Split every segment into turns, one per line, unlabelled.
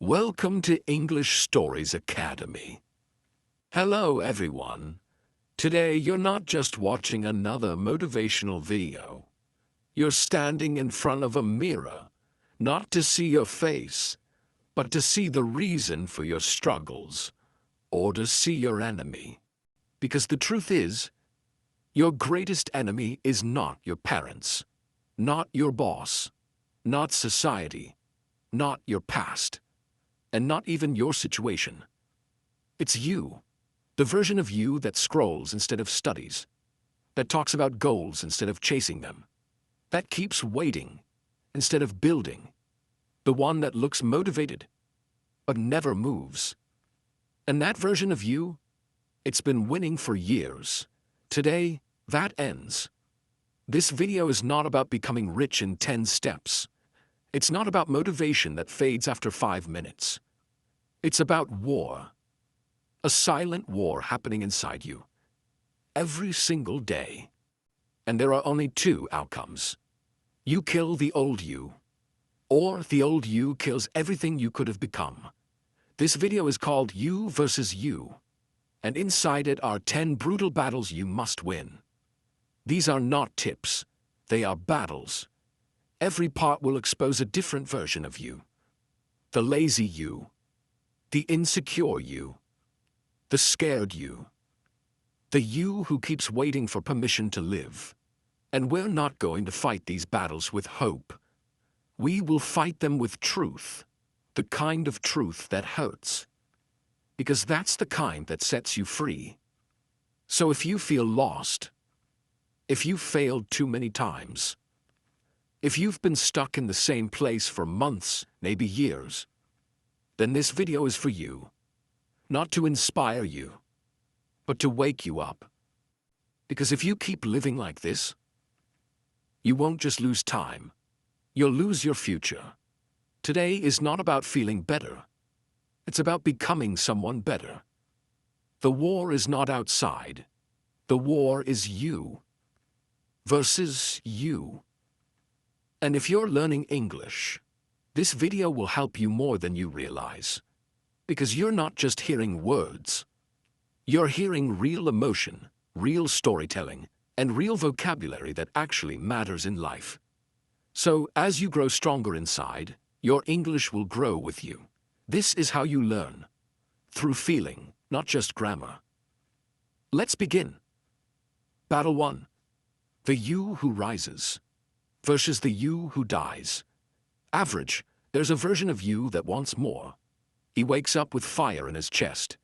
Welcome to English Stories Academy. Hello everyone. Today you're not just watching another motivational video. You're standing in front of a mirror, not to see your face, but to see the reason for your struggles, or to see your enemy. Because the truth is, your greatest enemy is not your parents, not your boss, not society, not your past, and not even your situation. It's you, the version of you that scrolls instead of studies, that talks about goals instead of chasing them, that keeps waiting instead of building, the one that looks motivated but never moves. And that version of you, it's been winning for years. Today, that ends. This video is not about becoming rich in 10 steps. It's not about motivation that fades after 5 minutes. It's about war. A silent war happening inside you. Every single day. And there are only 2 outcomes. You kill the old you, or the old you kills everything you could have become. This video is called You versus You. And inside it are 10 brutal battles you must win. These are not tips. They are battles. Every part will expose a different version of you. The lazy you. The insecure you. The scared you. The you who keeps waiting for permission to live. And we're not going to fight these battles with hope. We will fight them with truth. The kind of truth that hurts. Because that's the kind that sets you free. So if you feel lost, if you've failed too many times, if you've been stuck in the same place for months, maybe years, then this video is for you. Not to inspire you, but to wake you up. Because if you keep living like this, you won't just lose time, you'll lose your future. Today is not about feeling better. It's about becoming someone better. The war is not outside. The war is you versus you. And if you're learning English, this video will help you more than you realize. Because you're not just hearing words. You're hearing real emotion, real storytelling, and real vocabulary that actually matters in life. So, as you grow stronger inside, your English will grow with you. This is how you learn. Through feeling, not just grammar. Let's begin. Battle 1. The you who rises versus the you who dies. Average, there's a version of you that wants more. He wakes up with fire in his chest.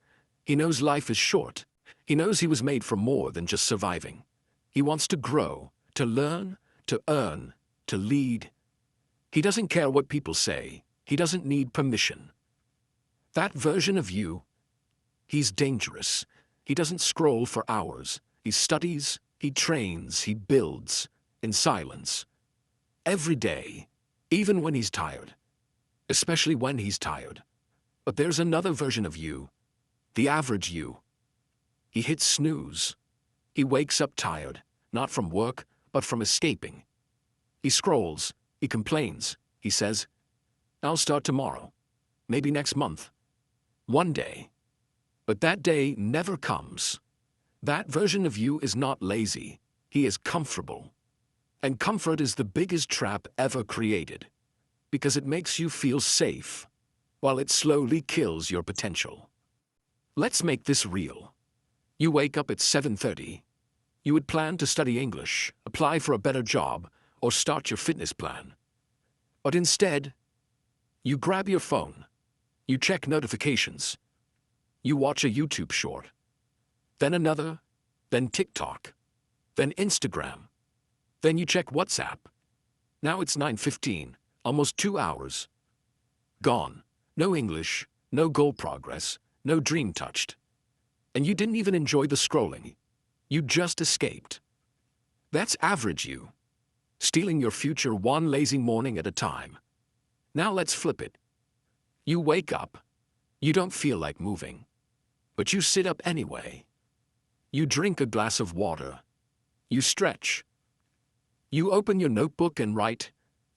He knows life is short. He knows he was made for more than just surviving. He wants to grow, to learn, to earn, to lead. He doesn't care what people say. He doesn't need permission. That version of you, he's dangerous. He doesn't scroll for hours. He studies, he trains, he builds, in silence. Every day, even when he's tired. Especially when he's tired. But there's another version of you, the average you. He hits snooze. He wakes up tired, not from work, but from escaping. He scrolls, he complains, he says, I'll start tomorrow, maybe next month, one day. But that day never comes. That version of you is not lazy, he is comfortable. And comfort is the biggest trap ever created, because it makes you feel safe, while it slowly kills your potential. Let's make this real. You wake up at 7:30. You would plan to study English, apply for a better job, or start your fitness plan. But instead, you grab your phone, you check notifications, you watch a YouTube short, then another, then TikTok, then Instagram, then you check WhatsApp. Now it's 9:15, almost 2 hours. Gone. No English, no goal progress, no dream touched. And you didn't even enjoy the scrolling. You just escaped. That's average you. Stealing your future one lazy morning at a time. Now let's flip it. You wake up. You don't feel like moving. But you sit up anyway. You drink a glass of water. You stretch. You open your notebook and write,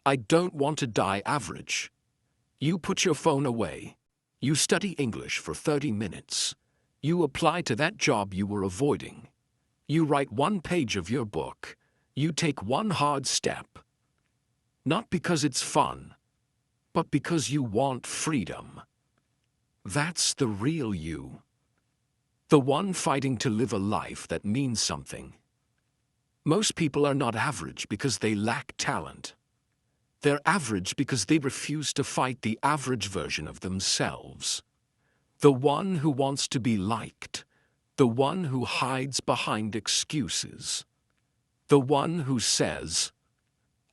I don't want to die average. You put your phone away. You study English for 30 minutes. You apply to that job you were avoiding. You write one page of your book. You take one hard step. Not because it's fun, but because you want freedom. That's the real you. The one fighting to live a life that means something. Most people are not average because they lack talent. They're average because they refuse to fight the average version of themselves. The one who wants to be liked. The one who hides behind excuses. The one who says,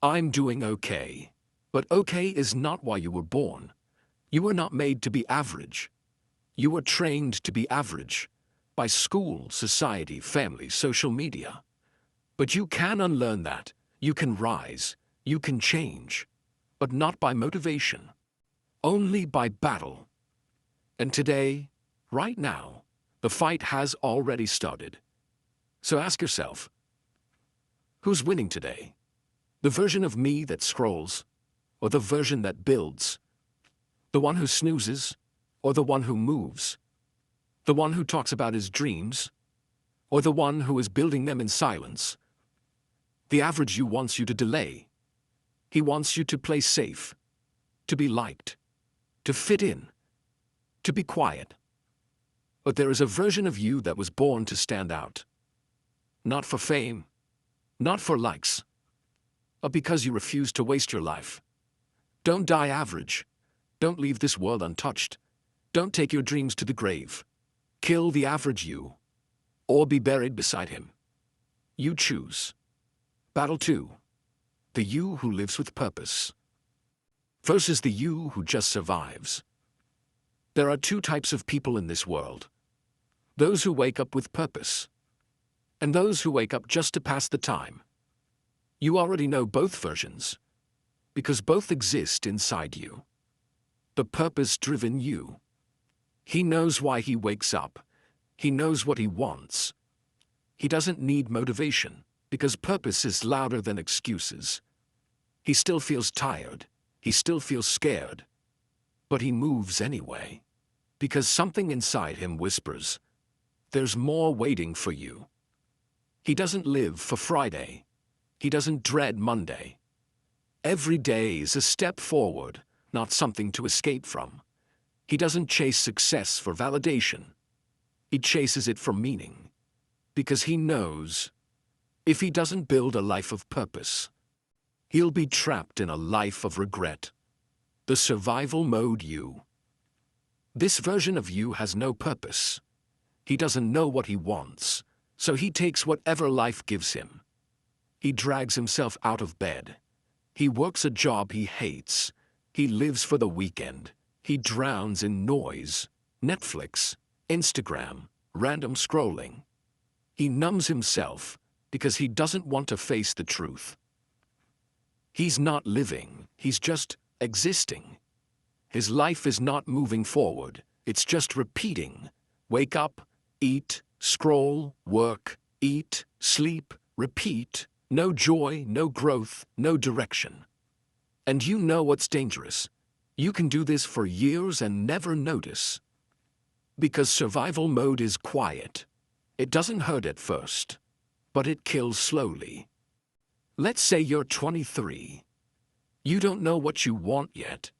"I'm doing okay." But okay is not why you were born. You were not made to be average. You were trained to be average by school, society, family, social media. But you can unlearn that. You can rise. You can change. But not by motivation. Only by battle. And today, right now, the fight has already started. So ask yourself, who's winning today? The version of me that scrolls, or the version that builds? The one who snoozes, or the one who moves? The one who talks about his dreams, or the one who is building them in silence? The average you wants you to delay. He wants you to play safe, to be liked, to fit in, to be quiet. But there is a version of you that was born to stand out. Not for fame, not for likes, but because you refuse to waste your life. Don't die average. Don't leave this world untouched. Don't take your dreams to the grave. Kill the average you, or be buried beside him. You choose. Battle 2. The you who lives with purpose versus the you who just survives. There are two types of people in this world. Those who wake up with purpose, and those who wake up just to pass the time. You already know both versions, because both exist inside you. The purpose-driven you. He knows why he wakes up. He knows what he wants. He doesn't need motivation, because purpose is louder than excuses. He still feels tired. He still feels scared. But he moves anyway, because something inside him whispers, "There's more waiting for you." He doesn't live for Friday. He doesn't dread Monday. Every day is a step forward, not something to escape from. He doesn't chase success for validation. He chases it for meaning, because he knows if he doesn't build a life of purpose, he'll be trapped in a life of regret. The survival mode you. This version of you has no purpose. He doesn't know what he wants, so he takes whatever life gives him. He drags himself out of bed. He works a job he hates. He lives for the weekend. He drowns in noise, Netflix, Instagram, random scrolling. He numbs himself because he doesn't want to face the truth. He's not living, he's just existing. His life is not moving forward, it's just repeating. Wake up, eat, scroll, work, eat, sleep, repeat. No joy, no growth, no direction. And you know what's dangerous? You can do this for years and never notice. Because survival mode is quiet. It doesn't hurt at first, but it kills slowly. Let's say you're 23. You don't know what you want yet.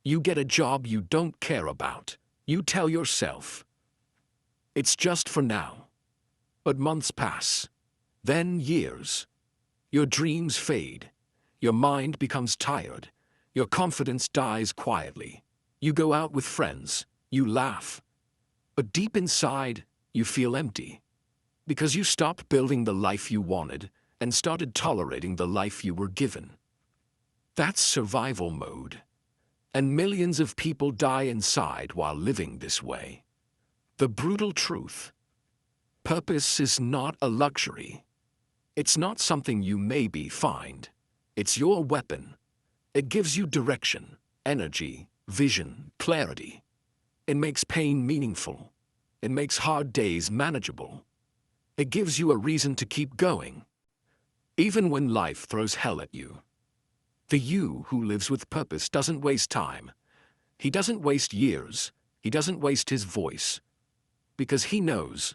You get a job you don't care about. You tell yourself, it's just for now. But months pass, then years. Your dreams fade. Your mind becomes tired. Your confidence dies quietly. You go out with friends. You laugh. But deep inside, you feel empty. Because you stopped building the life you wanted and started tolerating the life you were given. That's survival mode. And millions of people die inside while living this way. The brutal truth. Purpose is not a luxury. It's not something you maybe find. It's your weapon. It gives you direction, energy, vision, clarity. It makes pain meaningful. It makes hard days manageable. It gives you a reason to keep going, even when life throws hell at you. The you who lives with purpose doesn't waste time. He doesn't waste years. He doesn't waste his voice. Because he knows,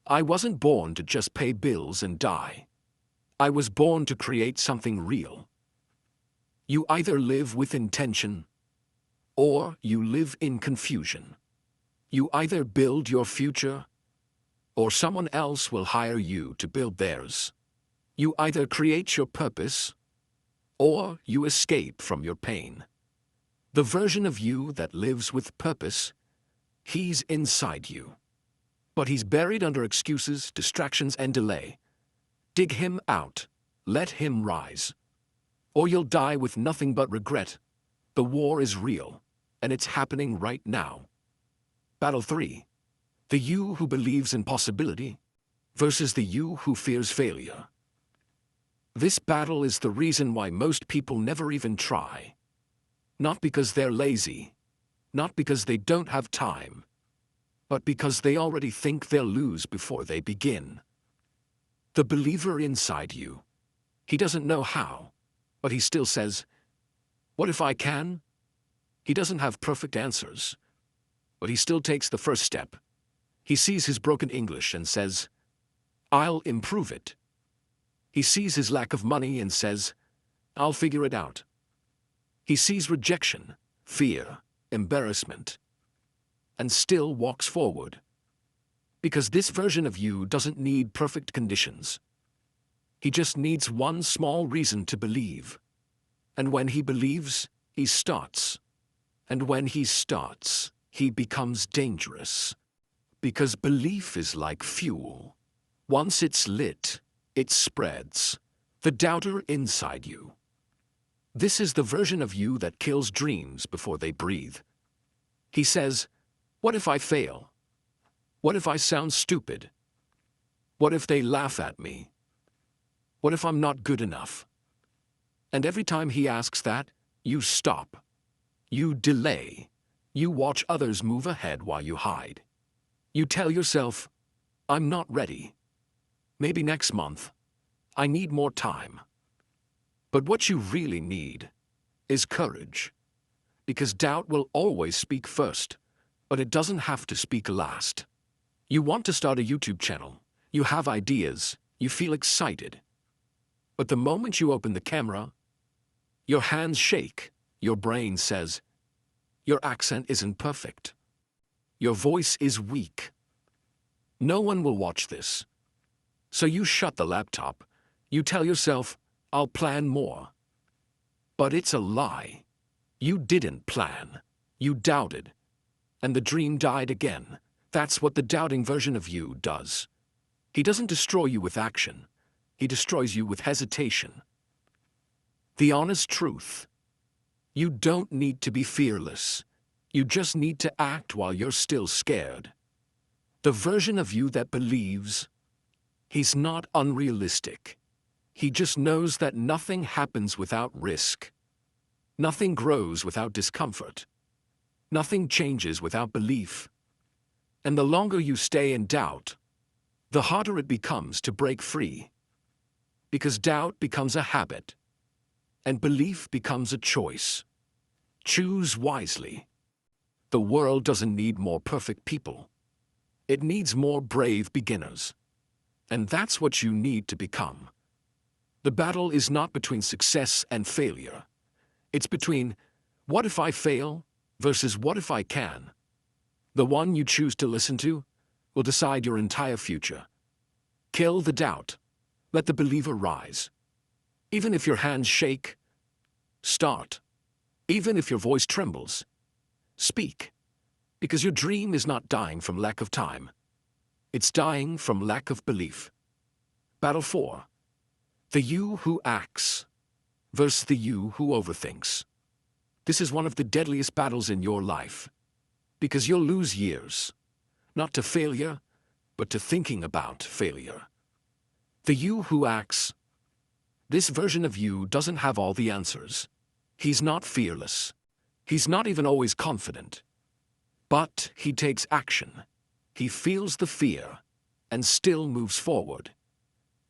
I wasn't born to just pay bills and die. I was born to create something real. You either live with intention, or you live in confusion. You either build your future, or someone else will hire you to build theirs. You either create your purpose, or you escape from your pain. The version of you that lives with purpose, he's inside you. But he's buried under excuses, distractions, and delay. Dig him out. Let him rise. Or you'll die with nothing but regret. The war is real, and it's happening right now. Battle 3. The you who believes in possibility versus the you who fears failure. This battle is the reason why most people never even try. Not because they're lazy, not because they don't have time, but because they already think they'll lose before they begin. The believer inside you, he doesn't know how, but he still says, "What if I can?" He doesn't have perfect answers, but he still takes the first step. He sees his broken English and says, "I'll improve it." He sees his lack of money and says, "I'll figure it out." He sees rejection, fear, embarrassment, and still walks forward. Because this version of you doesn't need perfect conditions. He just needs one small reason to believe. And when he believes, he starts. And when he starts, he becomes dangerous. Because belief is like fuel. Once it's lit, it spreads. The doubter inside you. This is the version of you that kills dreams before they breathe. He says, "What if I fail? What if I sound stupid? What if they laugh at me? What if I'm not good enough?" And every time he asks that, you stop. You delay. You watch others move ahead while you hide. You tell yourself, "I'm not ready. Maybe next month. I need more time." But what you really need is courage. Because doubt will always speak first, but it doesn't have to speak last. You want to start a YouTube channel. You have ideas. You feel excited. But the moment you open the camera, your hands shake. Your brain says, "Your accent isn't perfect. Your voice is weak. No one will watch this." So you shut the laptop. You tell yourself, "I'll plan more." But it's a lie. You didn't plan. You doubted. And the dream died again. That's what the doubting version of you does. He doesn't destroy you with action. He destroys you with hesitation. The honest truth. You don't need to be fearless. You just need to act while you're still scared. The version of you that believes, he's not unrealistic. He just knows that nothing happens without risk. Nothing grows without discomfort. Nothing changes without belief. And the longer you stay in doubt, the harder it becomes to break free. Because doubt becomes a habit, and belief becomes a choice. Choose wisely. The world doesn't need more perfect people. It needs more brave beginners. And that's what you need to become. The battle is not between success and failure. It's between, "What if I fail?" versus "What if I can?" The one you choose to listen to will decide your entire future. Kill the doubt. Let the believer rise. Even if your hands shake, start. Even if your voice trembles, speak. Because your dream is not dying from lack of time. It's dying from lack of belief. Battle 4. The you who acts versus the you who overthinks. This is one of the deadliest battles in your life. Because you'll lose years, not to failure, but to thinking about failure. The you who acts. This version of you doesn't have all the answers. He's not fearless. He's not even always confident. But he takes action. He feels the fear and still moves forward.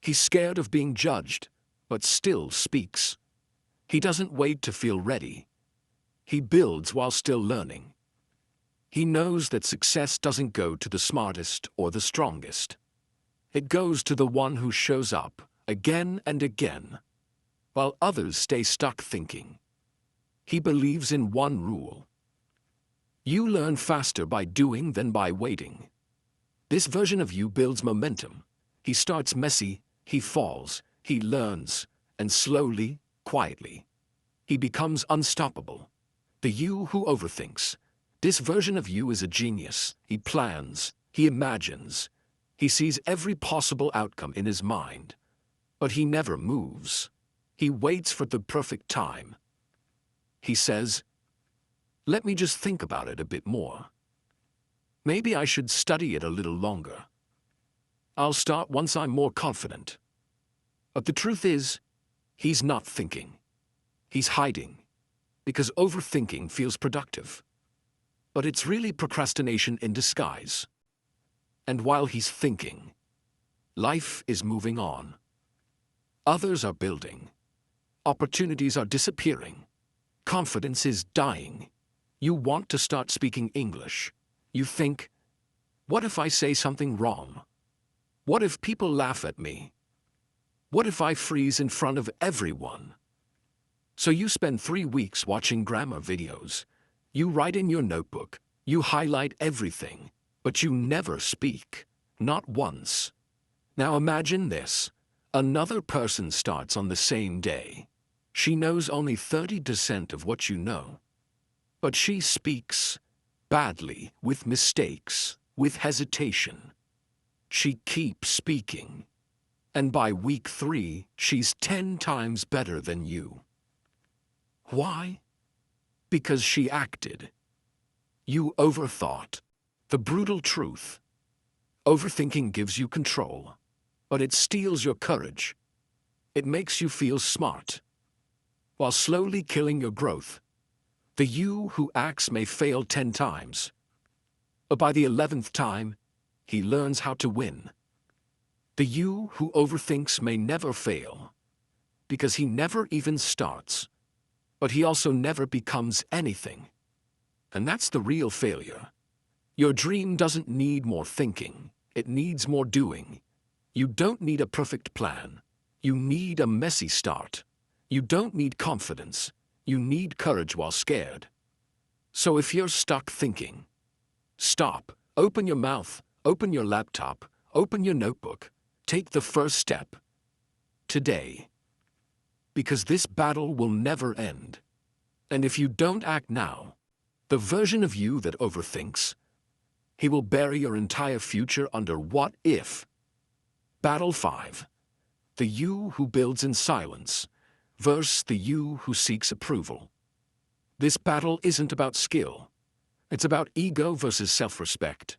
He's scared of being judged, but still speaks. He doesn't wait to feel ready. He builds while still learning. He knows that success doesn't go to the smartest or the strongest. It goes to the one who shows up again and again, while others stay stuck thinking. He believes in one rule. You learn faster by doing than by waiting. This version of you builds momentum. He starts messy, he falls, he learns, and slowly, quietly, he becomes unstoppable. The you who overthinks. This version of you is a genius. He plans, he imagines, he sees every possible outcome in his mind. But he never moves. He waits for the perfect time. He says, "Let me just think about it a bit more. Maybe I should study it a little longer. I'll start once I'm more confident." But the truth is, he's not thinking. He's hiding, because overthinking feels productive. But it's really procrastination in disguise. And while he's thinking, life is moving on. Others are building. Opportunities are disappearing. Confidence is dying. You want to start speaking English. You think, what if I say something wrong? What if people laugh at me? What if I freeze in front of everyone? So you spend 3 weeks watching grammar videos. You write in your notebook. You highlight everything. But you never speak. Not once. Now imagine this. Another person starts on the same day. She knows only 30% of what you know. But she speaks badly, with mistakes, with hesitation. She keeps speaking. And by week 3, she's 10 times better than you. Why? Because she acted. You overthought. The brutal truth. Overthinking gives you control, but it steals your courage. It makes you feel smart, while slowly killing your growth. The you who acts may fail 10 times, but by the 11th time, he learns how to win. The you who overthinks may never fail, because he never even starts, but he also never becomes anything. And that's the real failure. Your dream doesn't need more thinking, it needs more doing. You don't need a perfect plan. You need a messy start. You don't need confidence. You need courage while scared. So if you're stuck thinking, stop, open your mouth, open your laptop, open your notebook, take the first step. Today. Because this battle will never end. And if you don't act now, the version of you that overthinks, he will bury your entire future under what if. Battle 5. The you who builds in silence versus the you who seeks approval. This battle isn't about skill. It's about ego versus self-respect.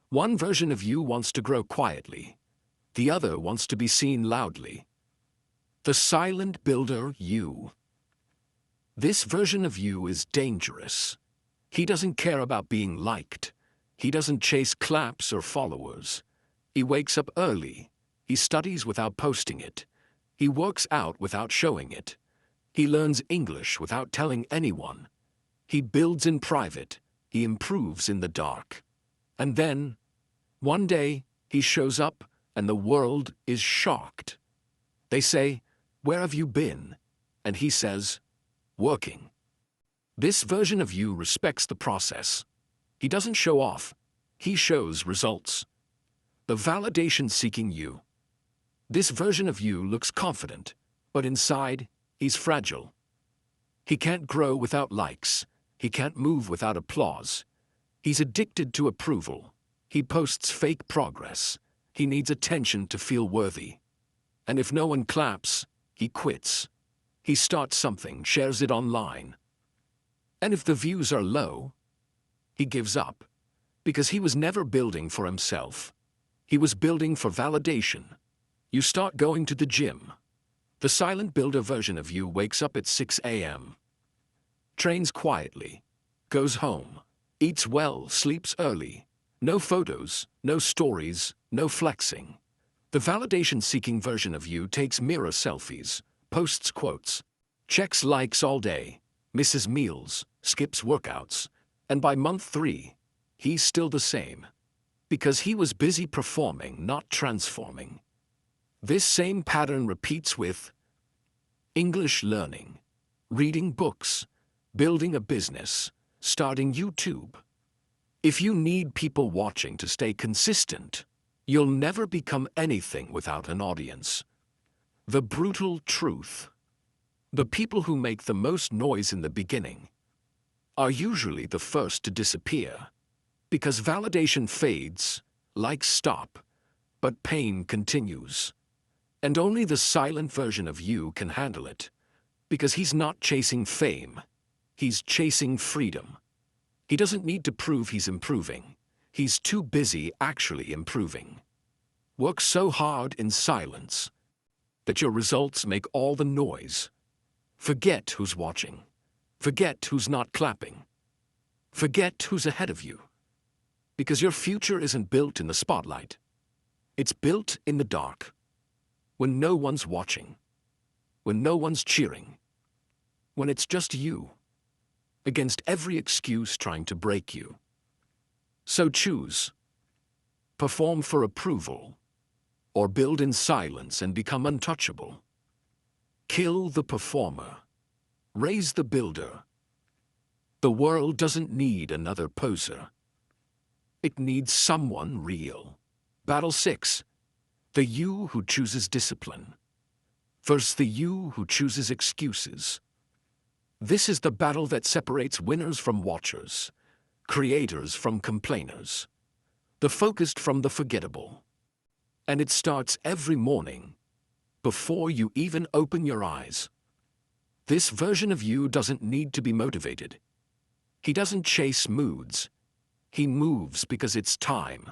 One version of you wants to grow quietly. The other wants to be seen loudly. The silent builder you. This version of you is dangerous. He doesn't care about being liked. He doesn't chase claps or followers. He wakes up early. He studies without posting it. He works out without showing it. He learns English without telling anyone. He builds in private. He improves in the dark. And then, one day, he shows up and the world is shocked. They say, "Where have you been?" And he says, "Working." This version of you respects the process. He doesn't show off. He shows results. The validation-seeking you. This version of you looks confident, but inside, he's fragile. He can't grow without likes. He can't move without applause. He's addicted to approval. He posts fake progress. He needs attention to feel worthy. And if no one claps, he quits. He starts something, shares it online. And if the views are low, he gives up. Because he was never building for himself. He was building for validation. You start going to the gym. The silent builder version of you wakes up at 6 a.m. Trains quietly. Goes home. Eats well, sleeps early. No photos, no stories, no flexing. The validation-seeking version of you takes mirror selfies, posts quotes, checks likes all day, misses meals, skips workouts, and by month 3, he's still the same. Because he was busy performing, not transforming. This same pattern repeats with English learning, reading books, building a business, starting YouTube. If you need people watching to stay consistent, you'll never become anything without an audience. The brutal truth. The people who make the most noise in the beginning are usually the first to disappear, because validation fades, likes stop, but pain continues. And only the silent version of you can handle it, because he's not chasing fame, he's chasing freedom. He doesn't need to prove he's improving. He's too busy actually improving. Work so hard in silence that your results make all the noise. Forget who's watching. Forget who's not clapping. Forget who's ahead of you. Because your future isn't built in the spotlight. It's built in the dark. When no one's watching. When no one's cheering. When it's just you. Against every excuse trying to break you. So choose. Perform for approval. Or build in silence and become untouchable. Kill the performer. Raise the builder. The world doesn't need another poser. It needs someone real. Battle 6. The you who chooses discipline. Versus the you who chooses excuses. This is the battle that separates winners from watchers, creators from complainers, the focused from the forgettable. And it starts every morning, before you even open your eyes. This version of you doesn't need to be motivated. He doesn't chase moods. He moves because it's time,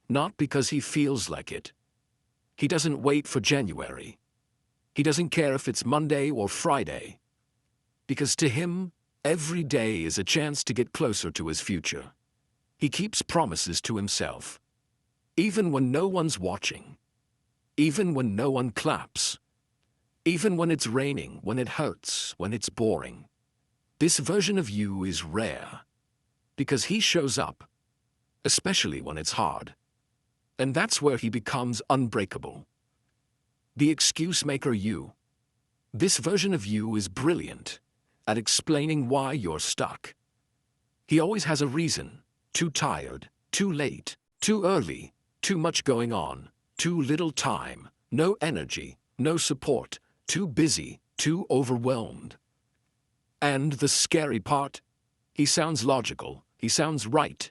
not because he feels like it. He doesn't wait for January. He doesn't care if it's Monday or Friday. Because to him, every day is a chance to get closer to his future. He keeps promises to himself. Even when no one's watching. Even when no one claps. Even when it's raining, when it hurts, when it's boring. This version of you is rare. Because he shows up. Especially when it's hard. And that's where he becomes unbreakable. The excuse maker you. This version of you is brilliant at explaining why you're stuck. He always has a reason. Too tired, too late, too early, too much going on, too little time, no energy, no support, too busy, too overwhelmed. And the scary part? He sounds logical, he sounds right,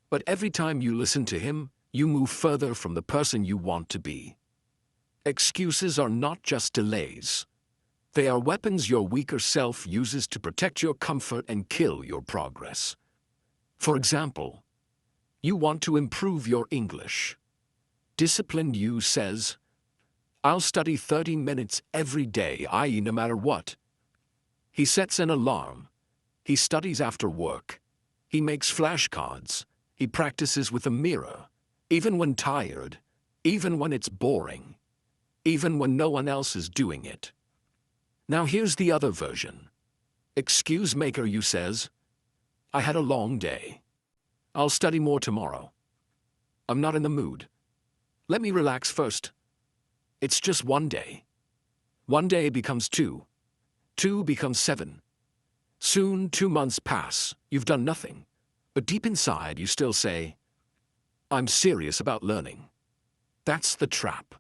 but every time you listen to him, you move further from the person you want to be. Excuses are not just delays. They are weapons your weaker self uses to protect your comfort and kill your progress. For example, you want to improve your English. Disciplined you says, I'll study 30 minutes every day, i.e. no matter what. He sets an alarm. He studies after work. He makes flashcards. He practices with a mirror. Even when tired. Even when it's boring. Even when no one else is doing it. Now here's the other version. Excuse maker you says, I had a long day. I'll study more tomorrow. I'm not in the mood. Let me relax first. It's just one day. One day becomes 2. 2 becomes 7. Soon 2 months pass, you've done nothing. But deep inside you still say, I'm serious about learning. That's the trap.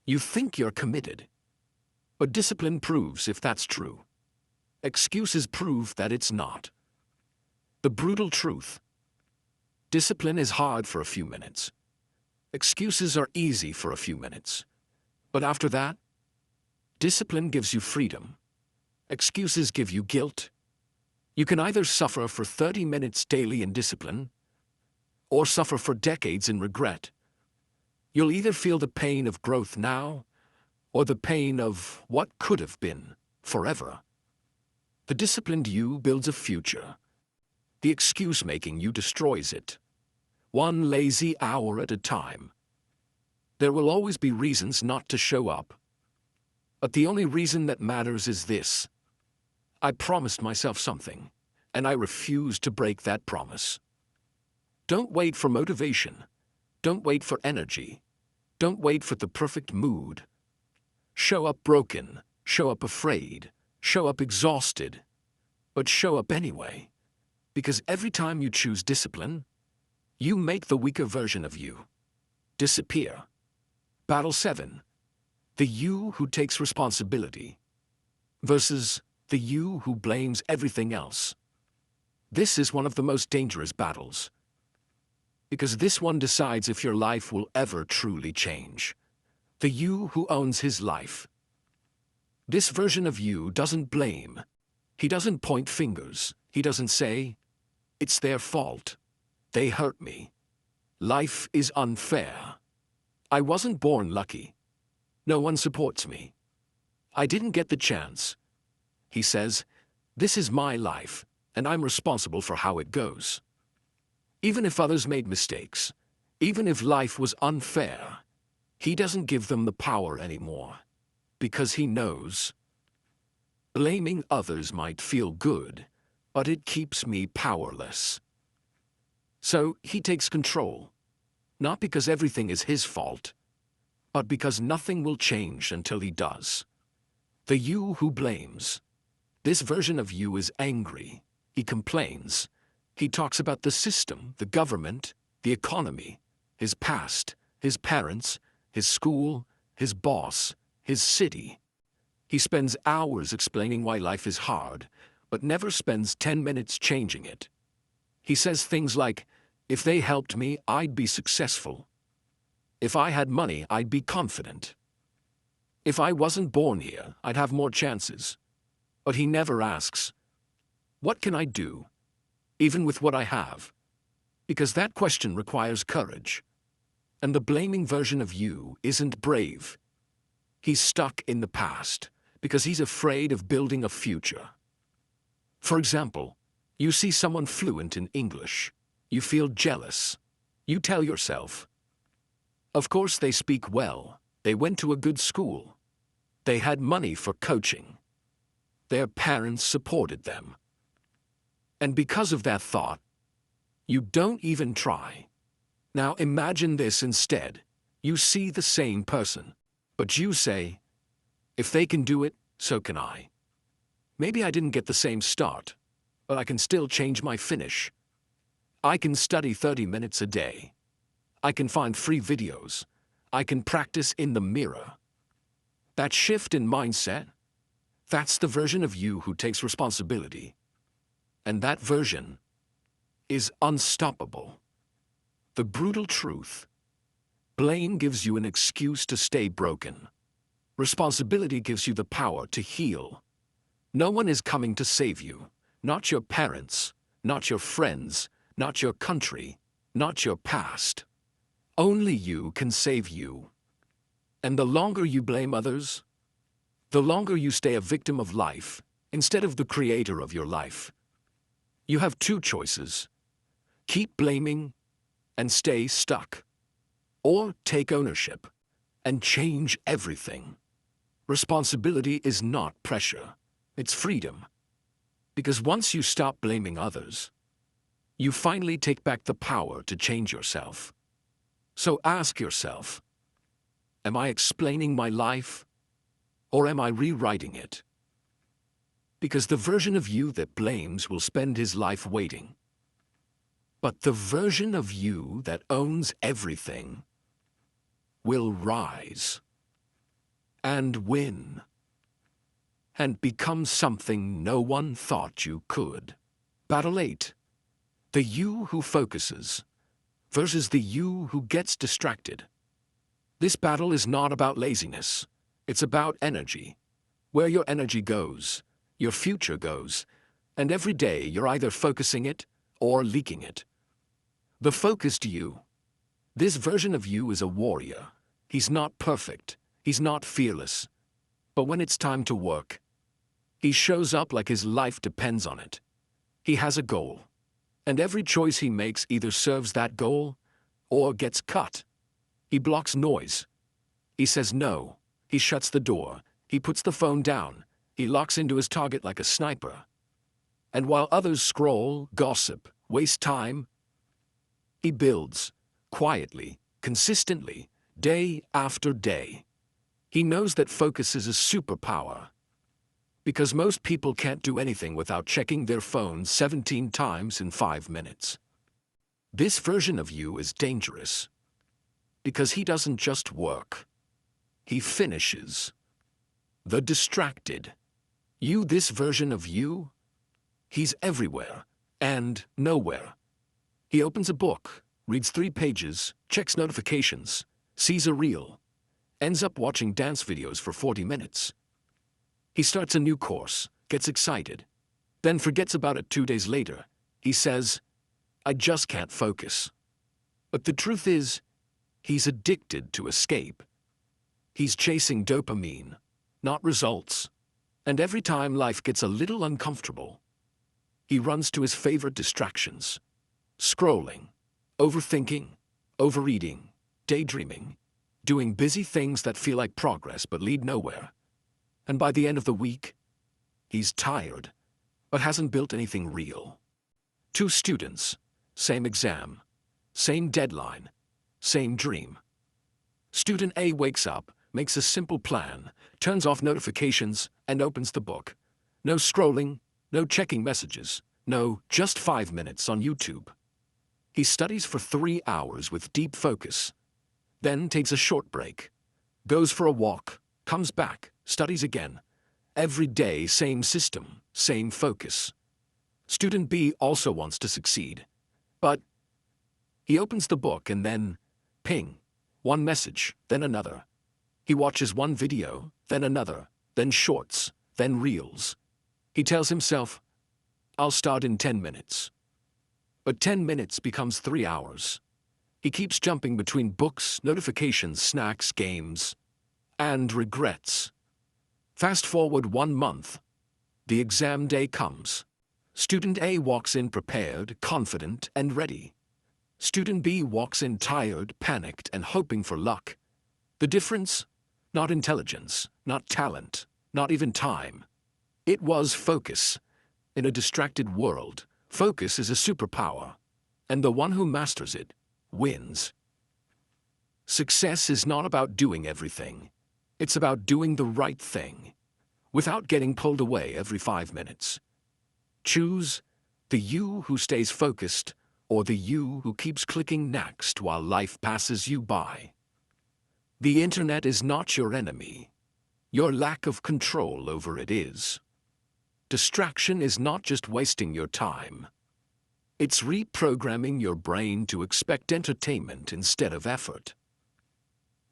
You think you're committed. But discipline proves if that's true. Excuses prove that it's not. The brutal truth. Discipline is hard for a few minutes. Excuses are easy for a few minutes. But after that, discipline gives you freedom. Excuses give you guilt. You can either suffer for 30 minutes daily in discipline, or suffer for decades in regret. You'll either feel the pain of growth now, or the pain of what could have been, forever. The disciplined you builds a future. The excuse-making you destroys it. One lazy hour at a time. There will always be reasons not to show up. But the only reason that matters is this. I promised myself something, and I refuse to break that promise. Don't wait for motivation. Don't wait for energy. Don't wait for the perfect mood. Show up broken, show up afraid, show up exhausted, but show up anyway. Because every time you choose discipline, you make the weaker version of you disappear. Battle 7. The you who takes responsibility versus the you who blames everything else. This is one of the most dangerous battles, because this one decides if your life will ever truly change. The you who owns his life. This version of you doesn't blame. He doesn't point fingers. He doesn't say, "It's their fault. They hurt me. Life is unfair. I wasn't born lucky. No one supports me. I didn't get the chance." He says, "This is my life, and I'm responsible for how it goes." Even if others made mistakes, even if life was unfair, he doesn't give them the power anymore, because he knows blaming others might feel good, but it keeps me powerless. So he takes control, not because everything is his fault, but because nothing will change until he does. The you who blames. This version of you is angry. He complains. He talks about the system, the government, the economy, his past, his parents, his school, his boss, his city. He spends hours explaining why life is hard, but never spends 10 minutes changing it. He says things like, "If they helped me, I'd be successful. If I had money, I'd be confident. If I wasn't born here, I'd have more chances." But he never asks, "What can I do, even with what I have?" Because that question requires courage. And the blaming version of you isn't brave. He's stuck in the past because he's afraid of building a future. For example, you see someone fluent in English. You feel jealous. You tell yourself, "Of course they speak well. They went to a good school. They had money for coaching. Their parents supported them." And because of that thought, you don't even try. Now imagine this instead. You see the same person, but you say, "If they can do it, so can I. Maybe I didn't get the same start, but I can still change my finish. I can study 30 minutes a day. I can find free videos. I can practice in the mirror." That shift in mindset, that's the version of you who takes responsibility. And that version is unstoppable. The brutal truth. Blame gives you an excuse to stay broken. Responsibility gives you the power to heal. No one is coming to save you. Not your parents, not your friends, not your country, not your past. Only you can save you. And the longer you blame others, the longer you stay a victim of life instead of the creator of your life. You have two choices. Keep blaming and stay stuck. Or take ownership and change everything. Responsibility is not pressure. It's freedom. Because once you stop blaming others, you finally take back the power to change yourself. So ask yourself, am I explaining my life, or am I rewriting it? Because the version of you that blames will spend his life waiting. But the version of you that owns everything will rise and win and become something no one thought you could. Battle 8. The you who focuses versus the you who gets distracted. This battle is not about laziness. It's about energy. Where your energy goes, your future goes, and every day you're either focusing it or leaking it. The focused you. This version of you is a warrior. He's not perfect. He's not fearless. But when it's time to work, he shows up like his life depends on it. He has a goal. And every choice he makes either serves that goal or gets cut. He blocks noise. He says no. He shuts the door. He puts the phone down. He locks into his target like a sniper. And while others scroll, gossip, waste time, he builds, quietly, consistently, day after day. He knows that focus is a superpower. Because most people can't do anything without checking their phones 17 times in 5 minutes. This version of you is dangerous. Because he doesn't just work. He finishes. The distracted. You, this version of you, he's everywhere and nowhere. He opens a book, reads 3 pages, checks notifications, sees a reel, ends up watching dance videos for 40 minutes. He starts a new course, gets excited, then forgets about it 2 days later. He says, I just can't focus. But the truth is, he's addicted to escape. He's chasing dopamine, not results. And every time life gets a little uncomfortable, he runs to his favorite distractions. Scrolling, overthinking, overeating, daydreaming, doing busy things that feel like progress but lead nowhere. And by the end of the week, he's tired, but hasn't built anything real. 2 students, same exam, same deadline, same dream. Student A wakes up, makes a simple plan, turns off notifications, and opens the book. No scrolling, no checking messages, no, just 5 minutes on YouTube. He studies for 3 hours with deep focus, then takes a short break, goes for a walk, comes back, studies again. Every day, same system, same focus. Student B also wants to succeed, but he opens the book and then, ping, 1 message, then another. He watches 1 video, then another, then shorts, then reels. He tells himself, I'll start in 10 minutes. But 10 minutes becomes 3 hours. He keeps jumping between books, notifications, snacks, games, and regrets. Fast forward 1 month. The exam day comes. Student A walks in prepared, confident, and ready. Student B walks in tired, panicked, and hoping for luck. The difference? Not intelligence, not talent, not even time. It was focus. In a distracted world, focus is a superpower, and the one who masters it wins. Success is not about doing everything. It's about doing the right thing, without getting pulled away every 5 minutes. Choose the you who stays focused, or the you who keeps clicking next while life passes you by. The internet is not your enemy. Your lack of control over it is. Distraction is not just wasting your time. It's reprogramming your brain to expect entertainment instead of effort.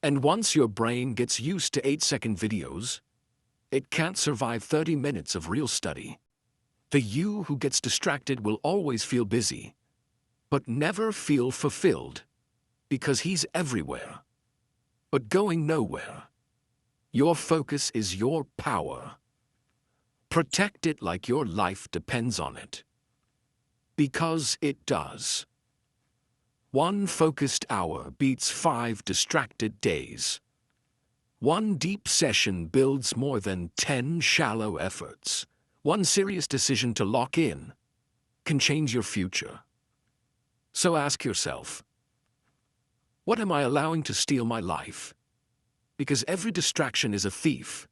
And once your brain gets used to 8-second videos, it can't survive 30 minutes of real study. The you who gets distracted will always feel busy, but never feel fulfilled, because he's everywhere, but going nowhere. Your focus is your power. Protect it like your life depends on it. Because it does. 1 focused hour beats 5 distracted days. 1 deep session builds more than 10 shallow efforts. 1 serious decision to lock in can change your future. So ask yourself, what am I allowing to steal my life? Because every distraction is a thief,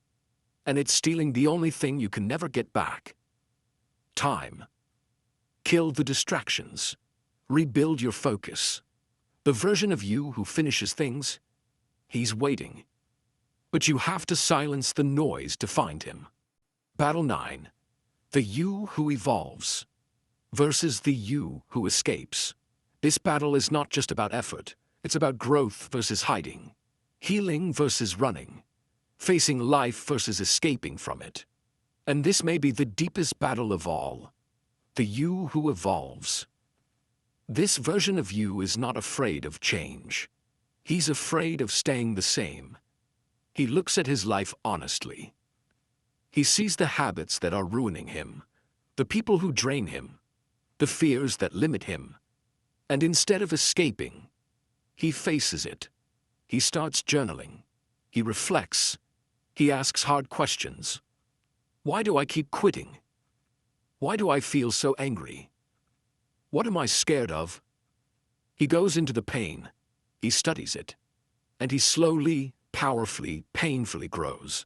and it's stealing the only thing you can never get back. Time. Kill the distractions. Rebuild your focus. The version of you who finishes things, he's waiting. But you have to silence the noise to find him. Battle 9. The you who evolves versus the you who escapes. This battle is not just about effort. It's about growth versus hiding, healing versus running, facing life versus escaping from it. And this may be the deepest battle of all. The you who evolves. This version of you is not afraid of change. He's afraid of staying the same. He looks at his life honestly. He sees the habits that are ruining him, the people who drain him, the fears that limit him. And instead of escaping, he faces it. He starts journaling. He reflects. He asks hard questions. Why do I keep quitting? Why do I feel so angry? What am I scared of? He goes into the pain, he studies it, and he slowly, powerfully, painfully grows.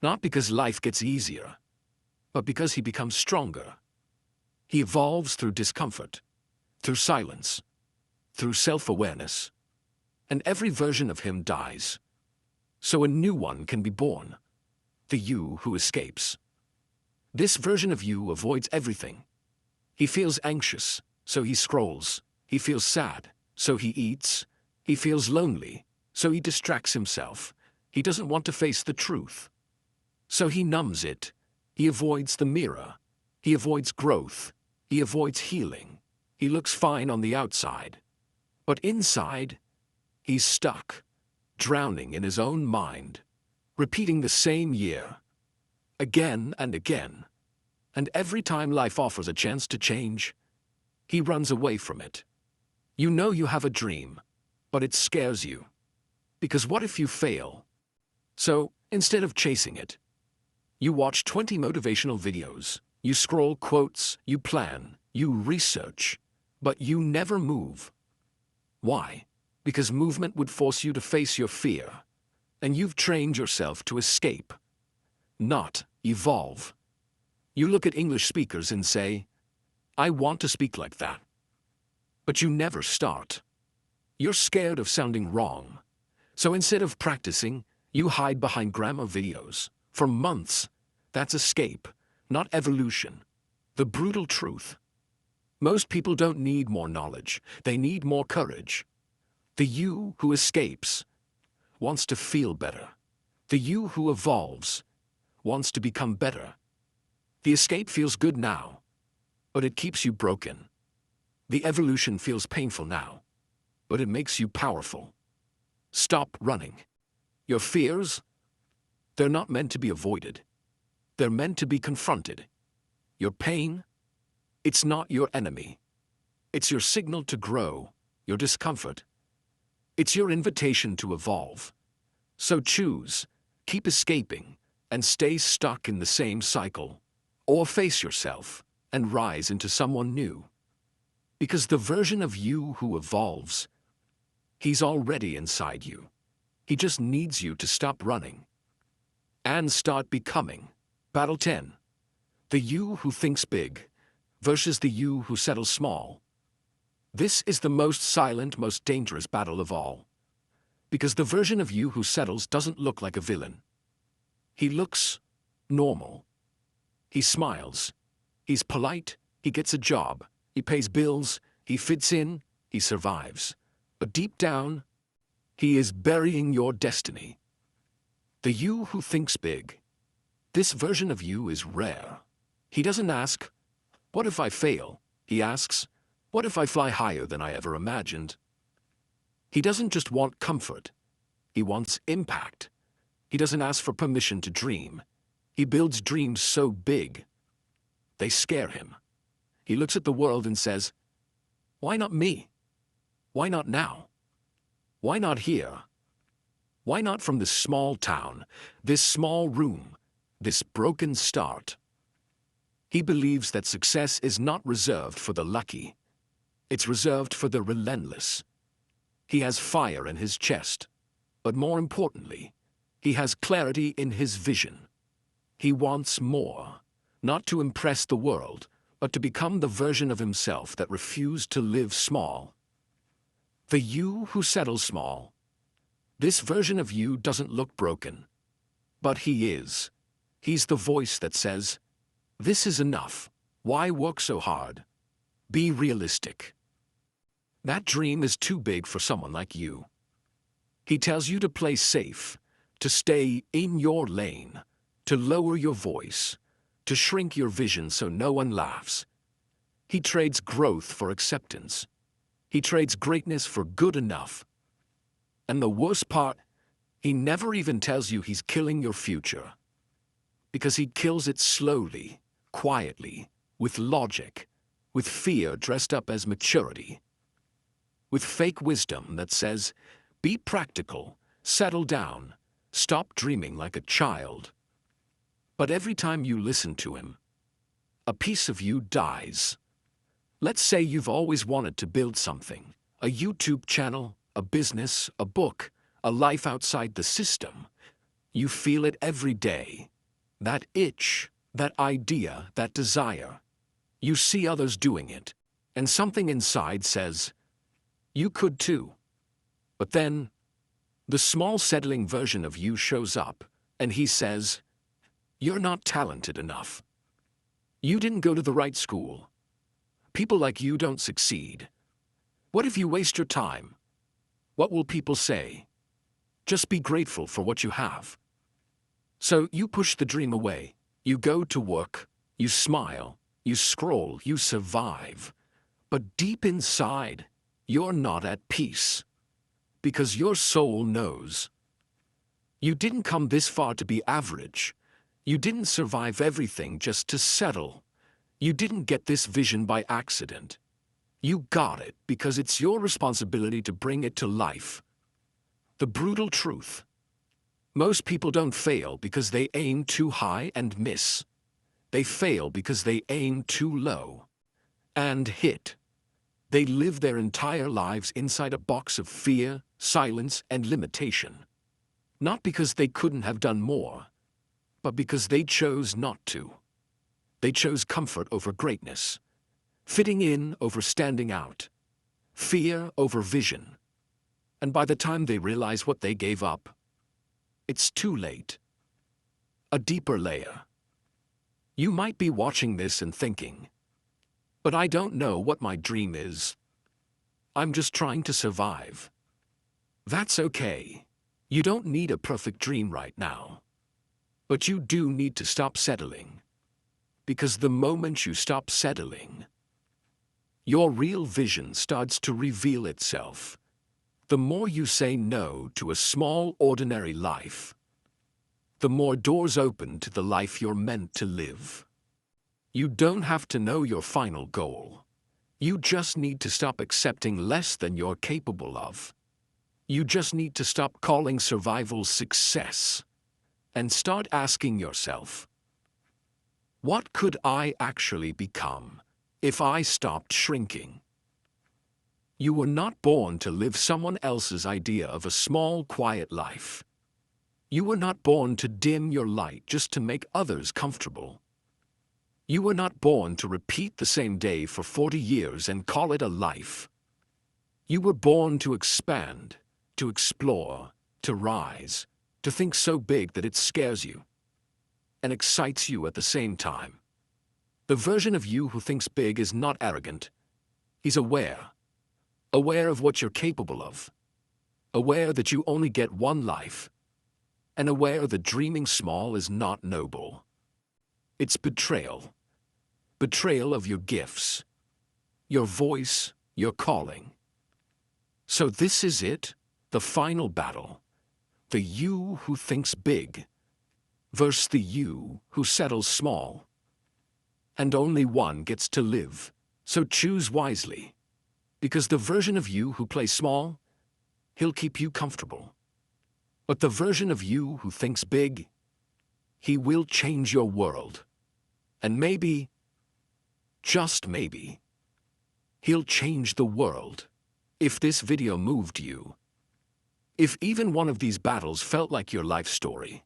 Not because life gets easier, but because he becomes stronger. He evolves through discomfort, through silence, through self-awareness. And every version of him dies, so a new one can be born, the you who escapes. This version of you avoids everything. He feels anxious, so he scrolls. He feels sad, so he eats. He feels lonely, so he distracts himself. He doesn't want to face the truth, so he numbs it. He avoids the mirror. He avoids growth. He avoids healing. He looks fine on the outside, but inside, he's stuck, drowning in his own mind, repeating the same year, again and again. And every time life offers a chance to change, he runs away from it. You know you have a dream, but it scares you. Because what if you fail? So, instead of chasing it, you watch 20 motivational videos, you scroll quotes, you plan, you research, but you never move. Why? Because movement would force you to face your fear, and you've trained yourself to escape, not evolve. You look at English speakers and say, I want to speak like that. But you never start. You're scared of sounding wrong. So instead of practicing, you hide behind grammar videos. For months, that's escape, not evolution. The brutal truth. Most people don't need more knowledge, they need more courage. The you who escapes wants to feel better. The you who evolves wants to become better. The escape feels good now, but it keeps you broken. The evolution feels painful now, but it makes you powerful. Stop running. Your fears, they're not meant to be avoided. They're meant to be confronted. Your pain, it's not your enemy. It's your signal to grow, your discomfort. It's your invitation to evolve. So choose, keep escaping, and stay stuck in the same cycle, or face yourself and rise into someone new. Because the version of you who evolves, he's already inside you. He just needs you to stop running and start becoming. Battle 10. The you who thinks big versus the you who settles small. This is the most silent, most dangerous battle of all. Because the version of you who settles doesn't look like a villain. He looks normal. He smiles. He's polite. He gets a job. He pays bills. He fits in. He survives. But deep down, he is burying your destiny. The you who thinks big. This version of you is rare. He doesn't ask, what if I fail? He asks, what if I fly higher than I ever imagined? He doesn't just want comfort. He wants impact. He doesn't ask for permission to dream. He builds dreams so big, they scare him. He looks at the world and says, why not me? Why not now? Why not here? Why not from this small town, this small room, this broken start? He believes that success is not reserved for the lucky. It's reserved for the relentless. He has fire in his chest, but more importantly, he has clarity in his vision. He wants more, not to impress the world, but to become the version of himself that refused to live small. The you who settles small. This version of you doesn't look broken, but he is. He's the voice that says, this is enough. Why work so hard? Be realistic. That dream is too big for someone like you. He tells you to play safe, to stay in your lane, to lower your voice, to shrink your vision so no one laughs. He trades growth for acceptance. He trades greatness for good enough. And the worst part, he never even tells you he's killing your future. Because he kills it slowly, quietly, with logic, with fear dressed up as maturity, with fake wisdom that says, be practical, settle down, stop dreaming like a child. But every time you listen to him, a piece of you dies. Let's say you've always wanted to build something, a YouTube channel, a business, a book, a life outside the system. You feel it every day. That itch, that idea, that desire. You see others doing it, and something inside says, you could too. But then, the small settling version of you shows up, and he says, you're not talented enough. You didn't go to the right school. People like you don't succeed. What if you waste your time? What will people say? Just be grateful for what you have. So you push the dream away. You go to work. You smile. You scroll. You survive. But deep inside, you're not at peace. Because your soul knows. You didn't come this far to be average. You didn't survive everything just to settle. You didn't get this vision by accident. You got it because it's your responsibility to bring it to life. The brutal truth. Most people don't fail because they aim too high and miss. They fail because they aim too low and hit. They live their entire lives inside a box of fear, silence, and limitation. Not because they couldn't have done more, but because they chose not to. They chose comfort over greatness, fitting in over standing out, fear over vision. And by the time they realize what they gave up, it's too late. A deeper layer. You might be watching this and thinking, but I don't know what my dream is. I'm just trying to survive. That's okay. You don't need a perfect dream right now. But you do need to stop settling. Because the moment you stop settling, your real vision starts to reveal itself. The more you say no to a small, ordinary life, the more doors open to the life you're meant to live. You don't have to know your final goal. You just need to stop accepting less than you're capable of. You just need to stop calling survival success and start asking yourself, what could I actually become if I stopped shrinking? You were not born to live someone else's idea of a small, quiet life. You were not born to dim your light just to make others comfortable. You were not born to repeat the same day for 40 years and call it a life. You were born to expand, to explore, to rise, to think so big that it scares you and excites you at the same time. The version of you who thinks big is not arrogant. He's aware. Aware of what you're capable of. Aware that you only get one life. And aware that dreaming small is not noble. It's betrayal. Betrayal of your gifts, your voice, your calling. So this is it, the final battle. The you who thinks big versus the you who settles small. And only one gets to live, so choose wisely. Because the version of you who plays small, he'll keep you comfortable. But the version of you who thinks big, he will change your world. And maybe, just maybe, he'll change the world. If this video moved you, if even one of these battles felt like your life story,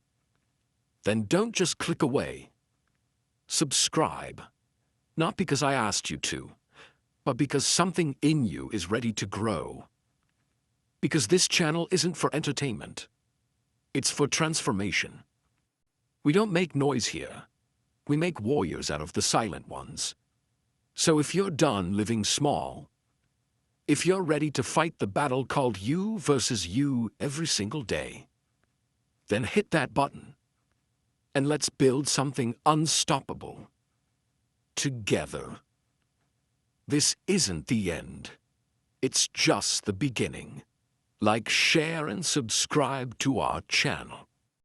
then don't just click away. Subscribe. Not because I asked you to, but because something in you is ready to grow. Because this channel isn't for entertainment. It's for transformation. We don't make noise here. We make warriors out of the silent ones. So if you're done living small, if you're ready to fight the battle called you versus you every single day, then hit that button. And let's build something unstoppable. Together. This isn't the end. It's just the beginning. Like, share, and subscribe to our channel.